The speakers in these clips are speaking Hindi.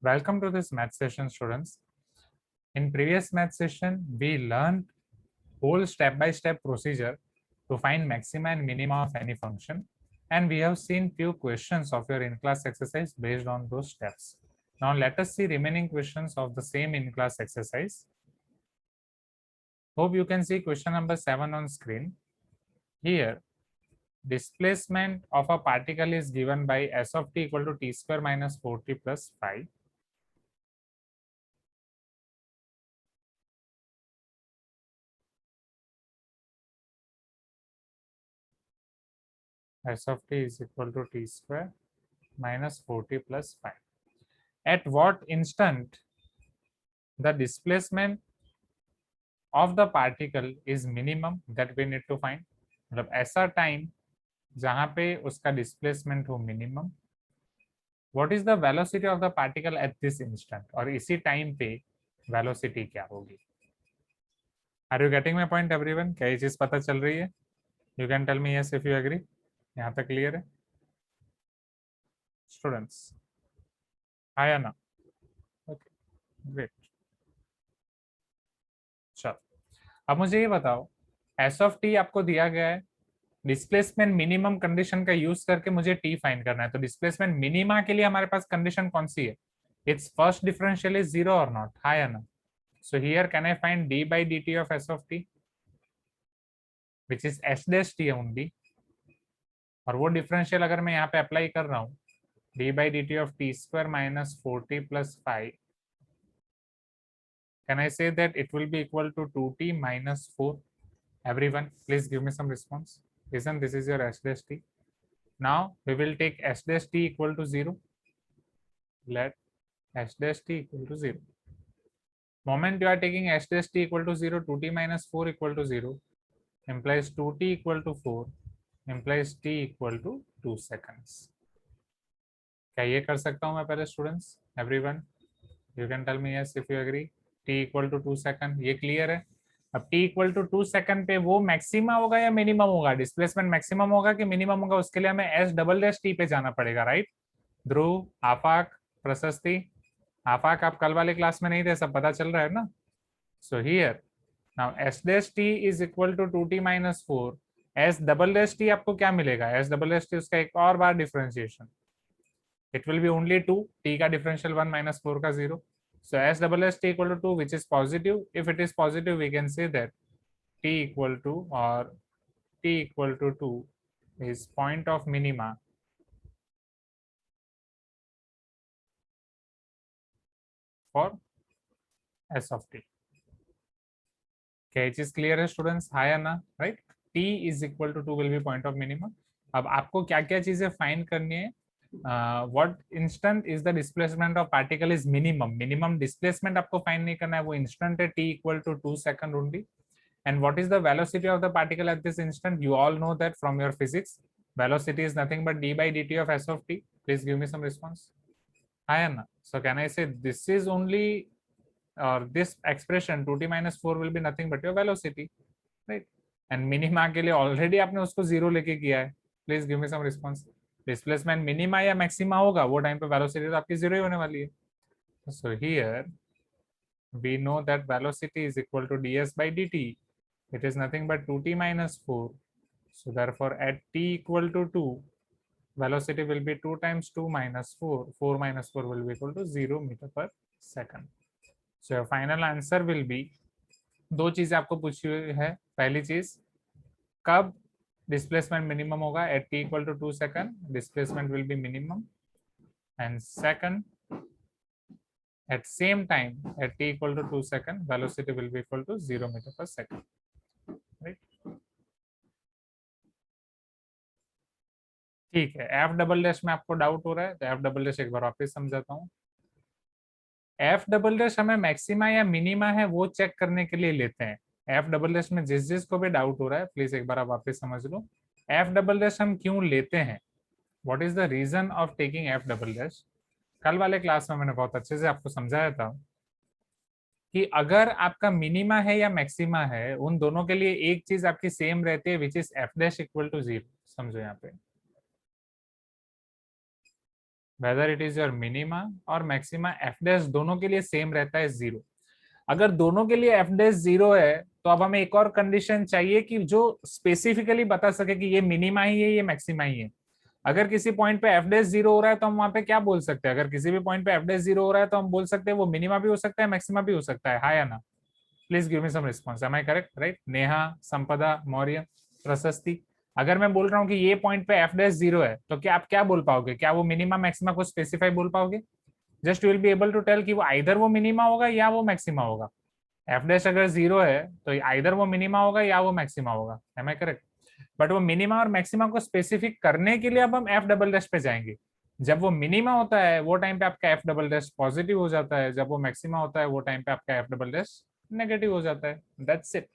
Welcome to this math session, students. In previous math session, we learned whole step-by-step procedure to find maxima and minima of any function, and we have seen few questions of your in-class exercise based on those steps. Now let us see remaining questions of the same in-class exercise. Hope you can see question number 7 on screen. Here, displacement of a particle is given by s of t equal to t square minus 4t plus 5. S of t is equal to t square minus 4t plus 5. At what instant the displacement of the particle is minimum, that we need to find. मतलब ऐसा टाइम जहां पे उसका डिस्प्लेसमेंट हो minimum. What is the velocity of the particle at this instant, और इसी टाइम पे वेलोसिटी क्या होगी. Are you getting my point everyone? क्या ये चीज पता चल रही है? You can tell me yes if you agree. यहाँ तक क्लियर है स्टूडेंट्स? आया ना? Okay great. चलो अब मुझे ये बताओ, एस ऑफ टी आपको दिया गया है, डिस्प्लेसमेंट मिनिमम कंडीशन का यूज करके मुझे टी फाइंड करना है. तो डिस्प्लेसमेंट मिनिमा के लिए हमारे पास कंडीशन कौन सी है? It's first differential is zero और नॉट. हाँ या ना? So here can I find D by D T of S of T which is S dash T only. और वो डिफरेंशियल अगर मैं यहाँ पे अप्लाई कर रहा हूँ, D by D T of T square minus 4t plus 5, can I say that it will be equal to 2t minus 4? Everyone, please give me some response. Listen, this is your s dash t. Now we will take s dash t equal to 0. Let s dash t equal to 0. Moment you are taking s dash t equal to 0, 2t minus 4 equal to 0 implies 2t equal to 4 implies t equal to 2 seconds. क्या ये कर सकता हूँ मैं पहले students? Everyone, you can tell me yes if you agree. t equal to 2 second, ये क्लियर है? अब t इक्वल टू 2 सेकंड पे वो मैक्सिमा होगा या मिनिमम होगा? डिस्प्लेसमेंट मैक्सिमम होगा कि मिनिमम होगा? उसके लिए हमें s डबल डैश t पे जाना पड़ेगा, राइट? ध्रुव, आफाक, प्रशस्ति. आफाक आप कल वाले क्लास में नहीं थे, सब पता चल रहा है ना? So here now s dash t is equal to 2t minus 4. s double dash t आपको क्या मिलेगा? s डबल डैश t उसका एक और बार differentiation, it will be only 2. t का differential 1 minus 4 का 0. So s double s t equal to 2, which is positive. If it is positive, we can say that t equal to or t equal to 2 is point of minima for s of t. क्या ये चीज क्लियर है स्टूडेंट्स? हाँ या ना? Right, t is equal to 2 will be point of minima. अब आपको क्या क्या चीजें फाइंड करनी है? what instant is the displacement of particle is minimum displacement आपको फाइंड नहीं करना है, वो instant है t equal to 2 second only. And what is the velocity of the particle at this instant? You all know that from your physics. Velocity is nothing but d by dt of s of t. Please give me some response. Ayana, so can I say this is only, or this expression 2t minus 4 will be nothing but your velocity, right? And minima के लिए already आपने उसको 0 लेके किया है. Please give me some response. Displacement minima या मैक्सिमा होगा वो टाइम पे वेलोसिटी तो आपकी जीरो ही होने वाली है. So here we know that velocity is equal to ds by dt. It is nothing but 2t minus 4. So therefore at t equal to 2, velocity will be 2 times 2 minus 4. 4 minus 4 will be equal to 0 meter per second. So your final answer will be, दो चीजें आपको पूछी हुई है. पहली चीज, कब displacement minimum होगा? at t equal to 2 second displacement will be minimum. And second, at same time at t equal to 2 second velocity will be equal to 0 meter per second, right? ठीक है. एफ डबल डैश में आपको डाउट हो रहा है तो एफ डबल डैश एक बार वापस समझाता हूँ. एफ डबल डैश हमें मैक्सिमा या मिनिमा है वो चेक करने के लिए लेते हैं. एफ डबल डैश में जिस जिस को भी डाउट हो रहा है प्लीज एक बार आप वापस समझ लो. एफ डबल डैश हम क्यों लेते हैं? What is the reason of taking F double dash? कल वाले क्लास में मैंने बहुत अच्छे से आपको समझाया था कि अगर आपका मिनिमा है या मैक्सिमा है, उन दोनों के लिए एक चीज आपकी सेम रहती है, which is F dash equal to 0. समझो यहाँ पे whether it is your minima और मैक्सिमा, एफ डैश दोनों के लिए सेम रहता है 0। अगर दोनों के लिए एफ डैश 0 है तो अब हमें एक और कंडीशन चाहिए कि जो स्पेसिफिकली बता सके कि ये मिनिमा ही है, ये मैक्सिमा ही है। अगर किसी पॉइंट पे एफ डैश 0 हो रहा है तो हम वहां पे क्या बोल सकते हैं? अगर किसी भी पॉइंट पे एफ डैश 0 हो रहा है तो हम बोल सकते हैं वो मिनिमा भी हो सकता है, मैक्सिमा भी हो सकता है। हाँ या ना? Please give me some response. Am I correct? Right? Neha, Sampada, Maurya, प्रशस्ति, अगर मैं बोल रहा हूँ कि ये पॉइंट पे एफ डैश 0 है तो क्या आप क्या बोल पाओगे? क्या वो मिनिमा मैक्सिमा को स्पेसिफाई बोल पाओगे? Just you will be able to tell कि वो आइदर वो मिनिमा होगा या वो मैक्सिमा होगा। एफ डैश अगर 0 है तो आइदर वो मिनिमा होगा या वो मैक्सिमा होगा। Am I correct? बट वो मिनिमा और मैक्सिमा को स्पेसिफिक करने के लिए अब हम एफ डबल डैश पे जाएंगे। जब वो मिनिमा होता है वो टाइम पे आपका एफ डबल डैश पॉजिटिव हो जाता है, जब वो मैक्सिमा होता है वो टाइम पे आपका एफ डबल डैश नेगेटिव हो जाता है। That's it.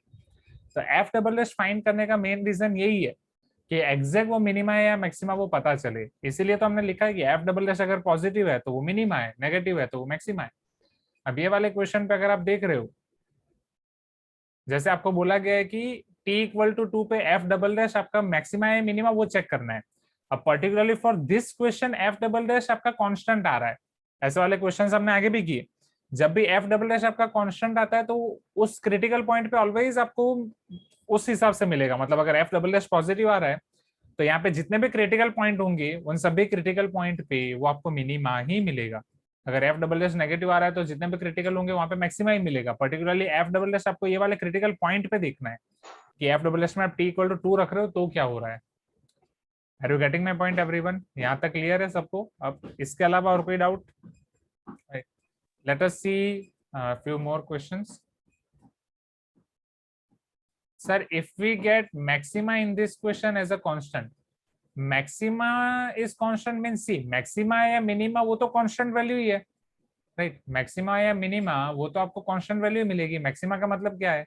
तो एफ डबल डैश फाइंड करने का मेन रीजन यही है कि एग्जैक्ट वो मिनिमा है या मैक्सिमा वो पता चले। इसीलिए तो हमने लिखा है कि एफ डबल डैश अगर पॉजिटिव है तो वो मिनिमा है, नेगेटिव है तो वो मैक्सिमा है। अब ये वाले क्वेश्चन पे अगर आप देख रहे हो, जैसे आपको बोला गया है कि t इक्वल टू 2 पे एफ डबल डैश आपका मैक्सिमा है मिनिमा वो चेक करना है। अब particularly for this question F double dash आपका कांस्टेंट आ रहा है। ऐसे वाले क्वेश्चंस हमने आगे भी किए। जब भी एफ डबल डैश आपका कांस्टेंट आता है तो उस क्रिटिकल पॉइंट पे ऑलवेज आपको उस हिसाब से मिलेगा। मतलब अगर एफ डबल डैश पॉजिटिव आ रहा है तो यहाँ पे जितने भी क्रिटिकल पॉइंट होंगे उन सभी क्रिटिकल पॉइंट पे वो आपको मिनिमा ही मिलेगा। अगर एफ डबल एस नेगेटिव आ रहा है तो जितने भी क्रिटिकल होंगे वहां पे मैक्सिमा ही मिलेगा। पर्टिकुलरली एफ डबल एस आपको ये वाले क्रिटिकल पॉइंट पे देखना है कि एफ डबल एस में आप टी इक्वल टू 2 रख रहे हो तो क्या हो रहा है। Are you getting my point everyone? यहाँ तक क्लियर है सबको? अब इसके अलावा और कोई doubt? Late us see few more questions. Sir, if we get maxima in this question as a constant, maxima is constant means see maxima या minima वो तो constant value ही है, राइट? मैक्सिमा या मिनिमा वो तो आपको कांस्टेंट वैल्यू मिलेगी। मैक्सिमा का मतलब क्या है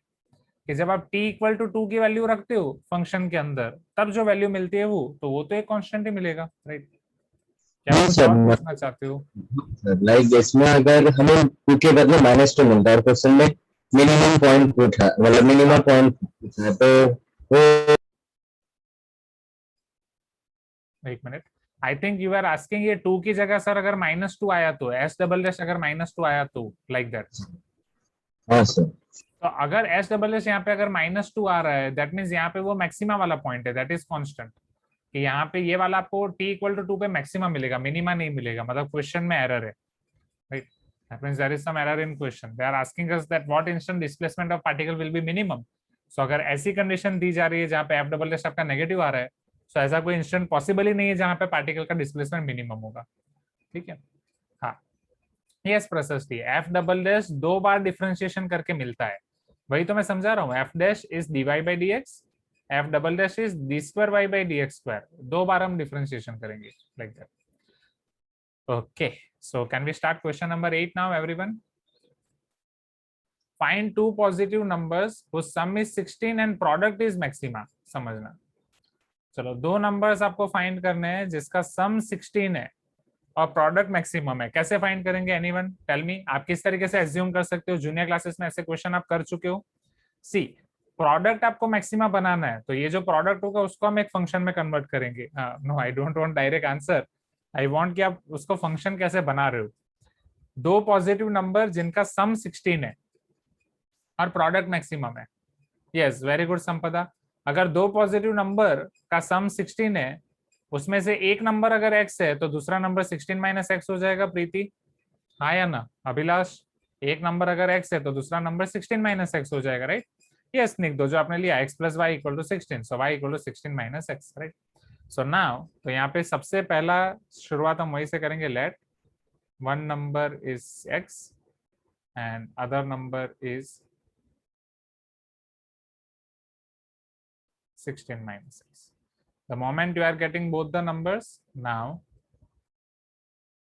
कि जब आप t इक्वल टू 2 की वैल्यू रखते हो फंक्शन के अंदर तब जो वैल्यू मिलती है वो तो एक कांस्टेंट ही मिलेगा, राइट? क्या कुछ और पूछना चाहते हो? लाइक इसमें अगर हमें 2 के बदले -2 मिलता है क्वेश्चन में मिनिमम पॉइंट पूछा मतलब मिनिमम पॉइंट पूछा है तो वो एक minute, I think you are asking ये 2 की जगह सर अगर -2 आया तो एस डबल डैश अगर -2 आया तो लाइक दैट। हाँ सर। तो अगर एस डबल एस यहाँ पे अगर -2 आ रहा है दैट मीन्स यहाँ पे वो मैक्सिमा वाला पॉइंट है, दैट इज कांस्टेंट। कि यहाँ पे ये वाला आपको t इक्वल टू 2 पे मैक्सिमा मिलेगा, मिनिमा नहीं मिलेगा। मतलब क्वेश्चन में एरर है, right? That means there is some error in question. They are asking us that what instant displacement of particle will be minimum. So अगर ऐसी कंडीशन दी जा रही है जहाँ पे एफ डबल एस आपका नेगेटिव आ रहा है तो ऐसा कोई इंस्टेंट पॉसिबल ही नहीं है जहाँ पे पार्टिकल का डिस्प्लेसमेंट मिनिमम होगा। ठीक है? हाँ, yes Prashasti, F double dash 2 बार डिफरेंशिएशन करके मिलता है। वही तो मैं समझा रहा हूँ, F dash is dy by dx, F double dash is d square y by dx square. 2 बार हम डिफरेंशिएशन करेंगे like that. Okay, so can we start question number 8 now everyone? Find two positive numbers whose sum is 16 and product is maxima। समझना, चलो दो नंबर्स आपको फाइंड करने हैं जिसका सम 16 है और प्रोडक्ट मैक्सिमम है। कैसे फाइंड करेंगे? Anyone tell me. आप किस तरीके से एज्यूम कर सकते हो? जूनियर क्लासेस में ऐसे क्वेश्चन आप कर चुके हो। सी, प्रोडक्ट आपको मैक्सिमा बनाना है तो ये जो प्रोडक्ट होगा उसको हम एक फंक्शन में कन्वर्ट करेंगे। No, I don't want direct answer, I want कि आप उसको फंक्शन कैसे बना रहे हो। दो पॉजिटिव नंबर जिनका सम 16 है और प्रोडक्ट मैक्सिमम है। यस, वेरी गुड संपदा। अगर दो पॉजिटिव नंबर का सम 16 है उसमें से एक नंबर अगर x है तो दूसरा नंबर 16 माइनस x हो जाएगा। प्रीति, हाँ या ना? अभिलाष, एक नंबर अगर x है तो दूसरा नंबर 16 माइनस x हो जाएगा, राइट? यस निक दो जो आपने लिया x plus y equal to 16, so y equal to 16 minus x, right? So now तो यहाँ पे सबसे पहला शुरुआत हम वही से करेंगे। Let one number is x and other number is 16 minus x. The moment you are getting both the numbers, now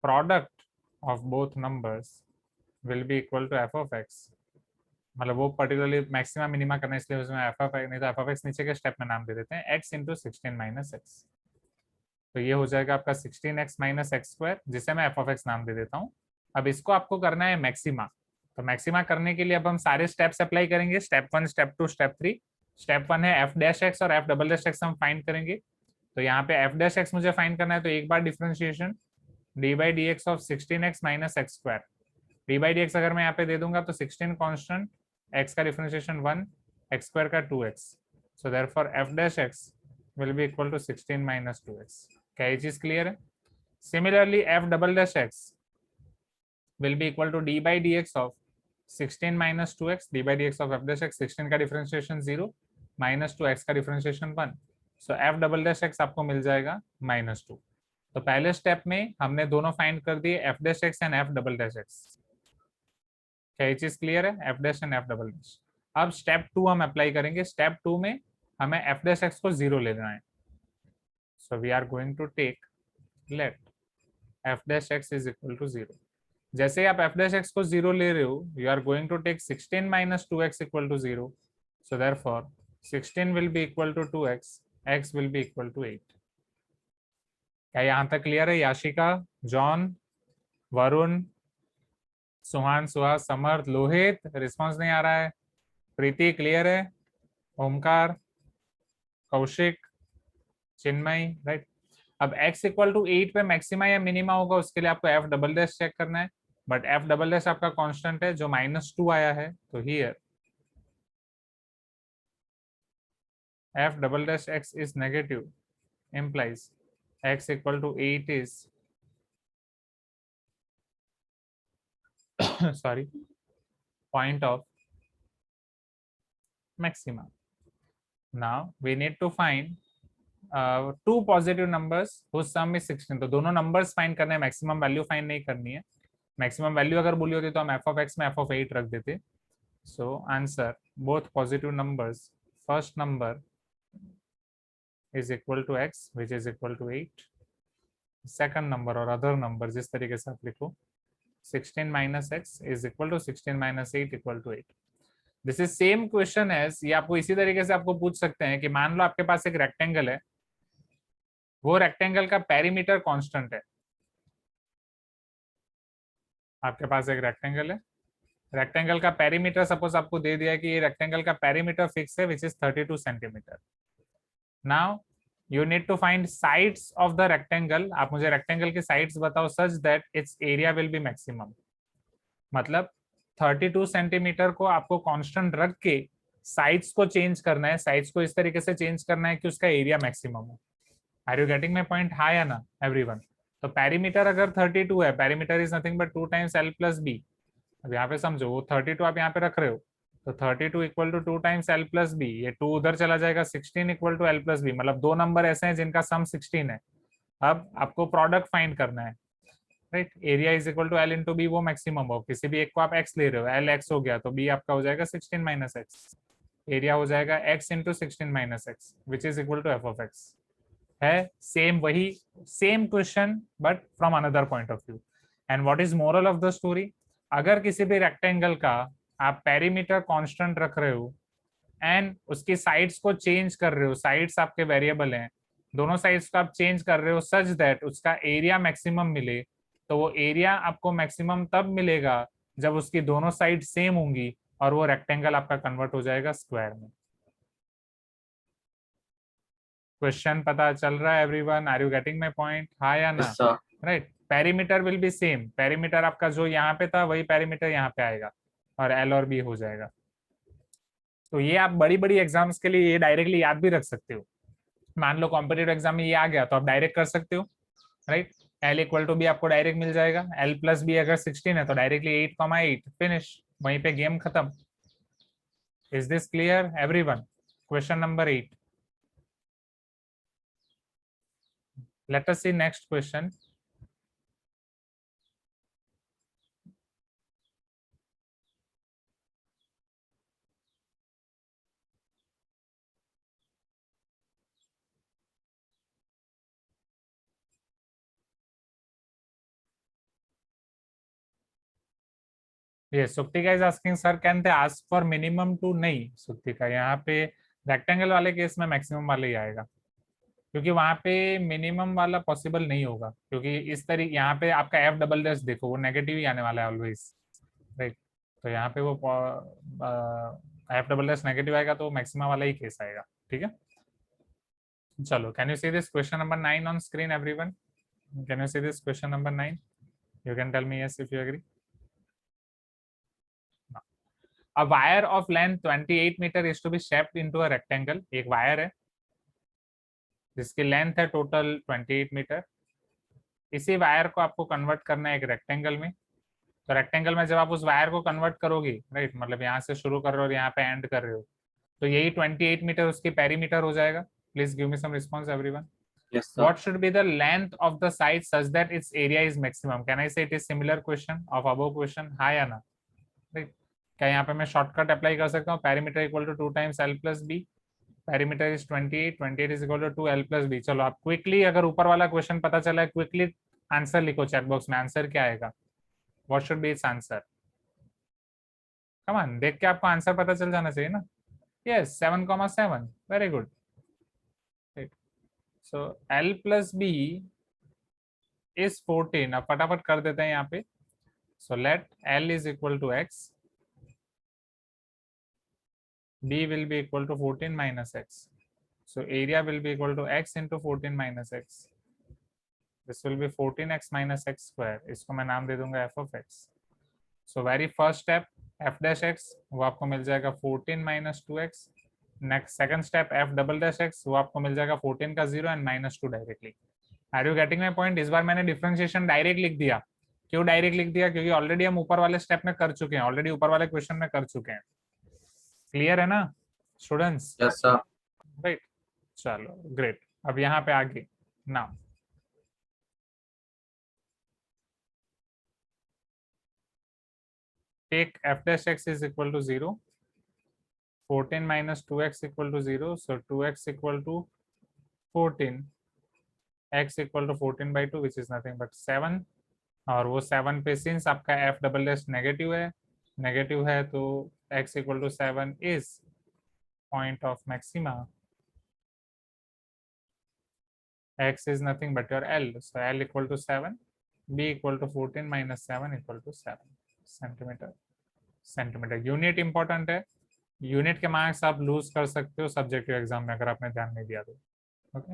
product of both numbers will be equal to f of x। मतलब वो पर्टिकुलरली मैक्सिमा मिनिमा करना इसलिए उसमें एफ ऑफ नहीं तो एफ ऑफ एक्स नीचे के स्टेप में नाम दे देते हैं x इंटू 16 माइनस एक्स। तो ये हो जाएगा आपका 16x माइनस एक्स स्क्वायर जिसे मैं एफ ऑफ एक्स नाम दे देता हूँ। अब इसको आपको करना है मैक्सिमा। तो मैक्सिमा करने के लिए अब हम सारे स्टेप्स अप्लाई करेंगे, स्टेप 1, स्टेप 2, स्टेप 3। स्टेप 1 है एफ डैश एक्स और एफ डबल डैश एक्स हम फाइंड करेंगे। तो यहाँ पे एफ डैश एक्स मुझे फाइंड करना है तो एक बार differentiation d by d x of 16x minus x square. D by d x अगर मैं यहाँ पे दे दूंगा तो 16 कांस्टेंट, x का डिफरेंशिएशन 1, x स्क्वायर का 2x, so therefore f dash x will be equal to 16 minus 2x। क्या ये चीज क्लियर है? Similarly f double dash x will be equal to d by dx of 16 minus 2x, d by dx of f dash x, 16 का डिफरेंशिएशन 0 माइनस 2x का डिफरेंशिएशन 1, सो f डबल डैश x आपको मिल जाएगा -2। तो पहले स्टेप में हमने दोनों फाइंड कर दिए, f dash x and f double dash x। क्या ये चीज क्लियर है? f dash and f double dash. अब स्टेप 2 हम अप्लाई करेंगे। स्टेप 2 में हमें f डैश x को 0 लेना है, so we are going to take let f dash x is equal to 0। जैसे आप f डैश x को 0 ले रहे हो, you are going to take 16 minus 2x equal to 0, so therefore 16 will be equal to 2x, x will be equal to 8। क्या यहाँ तक क्लियर है? याशिका, जॉन, वरुण, सुहान, सुहास, समर्थ, लोहित, रिस्पॉन्स नहीं आ रहा है। प्रीति क्लियर है? ओमकार, कौशिक, चिन्मय, राइट। अब x इक्वल टू 8 पे मैक्सिमा या मिनिमा होगा, उसके लिए आपको f डबल डैश चेक करना है, बट f डबल डैश आपका कांस्टेंट है जो -2 आया है, तो here f double dash x is negative implies x equal to 8 is sorry, point of maxima. Now we need to find two positive numbers whose sum is 16। तो दोनों नंबर्स फाइंड करने हैं, मैक्सिमम वैल्यू फाइंड नहीं करनी है। मैक्सिमम वैल्यू अगर बोली होती तो हम f of x में f of 8 रख देते। So answer both positive numbers, first number is equal to x which is equal to 8, second number और अदर नंबर जिस तरीके से आप लिखो 16 minus x is equal to 16 minus 8 equal to 8। This is same question as, ये आपको इसी तरीके से आपको पूछ सकते हैं कि मान लो आपके पास एक रेक्टेंगल है, वो रेक्टेंगल का पेरीमीटर कांस्टेंट है। आपके पास एक रेक्टेंगल है, रेक्टेंगल का पेरीमीटर सपोज आपको दे दिया है कि ये रेक्टेंगल का पेरीमीटर फिक्स है which is 32 centimetre. Now you need to find sides of the rectangle. आप मुझे रेक्टेंगल की साइड्स बताओ such that its area will be maximum. मतलब 32 सेंटीमीटर को आपको कांस्टेंट रख के साइड्स को चेंज करना है, साइड्स को इस तरीके से चेंज करना है कि उसका एरिया मैक्सिमम हो। Are you getting my point? हाँ या ना एवरीवन? तो पेरीमीटर अगर 32 है, perimeter is nothing but 2 times l plus b. अब यहाँ पे समझो, वो 32 आप यहाँ पे रख रहे हो, तो 32 equal to 2 times l plus b, ये 2 उधर चला जाएगा, 16 equal to l plus b. मतलब दो नंबर ऐसे हैं जिनका सम 16 है। अब आपको प्रोडक्ट फाइंड करना है, right. Area is equal to l into b, वो मैक्सिमम हो। किसी भी एक को आप x ले रहे हो, एल एक्स हो गया तो बी आपका हो जाएगा 16 माइनस एक्स, एरिया हो जाएगा x into 16 minus x which is equal to f of x. है सेम, वही same question but from another point of view. And what is moral of the story? अगर किसी भी रेक्टेंगल का आप पेरीमीटर कांस्टेंट रख रहे हो एंड उसकी साइड्स को चेंज कर रहे हो, साइड्स आपके वेरिएबल हैं, दोनों साइड्स को आप चेंज कर रहे हो सच दैट उसका एरिया मैक्सिमम मिले, तो वो एरिया आपको मैक्सिमम तब मिलेगा जब उसकी दोनों साइड सेम होंगी और वो रेक्टेंगल आपका कन्वर्ट हो जाएगा स्क्वायर में। क्वेश्चन पता चल रहा है everyone? Are you getting my point? हाँ या ना? Right. Perimeter will be same, perimeter आपका जो यहाँ पे था वही पेरीमीटर यहाँ पे आएगा और एल और बी हो जाएगा। तो ये आप बड़ी बड़ी एग्जाम्स के लिए ये डायरेक्टली याद भी रख सकते हो। मान लो कॉम्पिटेटिव एग्जाम में ये आ गया तो आप डायरेक्ट कर सकते हो, right. L equal to b आपको डायरेक्ट मिल जाएगा, एल प्लस बी अगर 16 है तो डायरेक्टली 8,8 फिनिश, वहीं पे गेम खत्म। Is this clear everyone? Question number 8। Let us see next question. Yes, Suktika is asking, sir, can they ask for minimum to? नहीं Suktika, यहाँ पे रेक्टेंगल वाले केस में मैक्सिमम वाले ही आएगा, क्योंकि वहां पे मिनिमम वाला पॉसिबल नहीं होगा, क्योंकि इस तरीके यहाँ पे आपका एफ डबल डैश देखो वो नेगेटिव ही आने वाला है ऑलवेज, राइट। तो यहाँ पे वो एफ डबल डैश नेगेटिव आएगा तो मैक्सिमम वाला ही केस आएगा, ठीक है। चलो, can you see this question number 9 on screen everyone? Can you see this question number 9? You can tell me yes if you agree. No. A wire of length 28 meter is to be shaped into a rectangle. एक वायर है जिसकी लेंथ है टोटल 28 मीटर. इसी वायर को आपको कन्वर्ट करना है एक रेक्टेंगल में. तो रेक्टेंगल में जब आप उस वायर को कन्वर्ट करोगे, राइट, मतलब यहाँ से शुरू कर रहे हो और यहाँ पे एंड कर रहे हो, तो यही 28 मीटर उसकी पेरीमीटर हो जाएगा. Please give me some response everyone. Yes, sir. What should be the length of the side such that its area is maximum? Can I say it is similar question of above question? हाँ या ना? Right? क्या यहाँ पे मैं शॉर्टकट अप्लाई कर सकता हूँ? Perimeter equal to 2 times l plus b. Perimeter is 28, 28 is equal to 2l plus b. चलो आप क्विकली, अगर ऊपर वाला क्वेश्चन पता चला है, क्विकली आंसर लिखो चैट बॉक्स में. आंसर क्या आएगा? What should be its answer? Come on, देख के आपको आंसर पता चल जाना चाहिए ना. Yes, 7,7. Very good. Right. So L plus B is 14. अब फटाफट कर देते हैं यहाँ पे. So let L is equal to X. B will be equal to 14 minus X. So area will be equal to X into 14 minus X. This will be 14x minus x square. इसको मैं नाम दे दूंगा f of x. So very first step f dash x वो आपको मिल जाएगा 14 minus 2x. Next second step f double dash x वो आपको मिल जाएगा 14 का 0 and minus 2 directly. Are you getting my point? इस बार मैंने डिफरेंशिएशन डायरेक्ट लिख दिया. क्यों डायरेक्ट लिख दिया? क्योंकि ऑलरेडी हम ऊपर वाले स्टेप में कर चुके हैं, ऑलरेडी ऊपर वाले क्वेश्चन में कर चुके हैं. क्लियर है ना स्टूडेंट्स? Yes, sir. राइट. चलो ग्रेट. अब यहाँ पे आगे now take f dash x is equal to 0, 14 minus 2x equal to 0, so 2x equal to 14, x equal to 14 by 2 which is nothing but 7. और वो 7 पे सिंस आपका f डबल डैश नेगेटिव है तो x equal to 7 is point of maxima. X is nothing but your L, so L equal to 7, B equal to 14 minus 7 equal to 7 centimetre. Unit important है. यूनिट के मार्क्स आप लूज कर सकते हो सब्जेक्टिव एग्जाम में अगर आपने ध्यान नहीं दिया तो. ओके.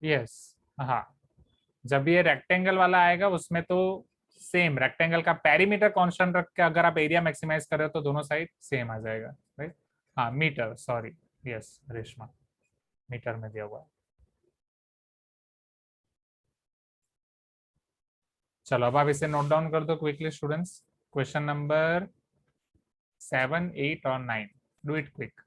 यस. हाँ, जब ये रेक्टेंगल वाला आएगा उसमें तो सेम रेक्टेंगल का पेरीमीटर कांस्टेंट रख के अगर आप एरिया मैक्सिमाइज कर रहे हो तो दोनों साइड सेम आ जाएगा. राइट. हाँ metre, sorry. Yes Reshma, metre में दिया हुआ है. चलो अब आप इसे नोट डाउन कर दो क्विकली स्टूडेंट्स. क्वेश्चन नंबर 7, 8 और 9. Do it quick.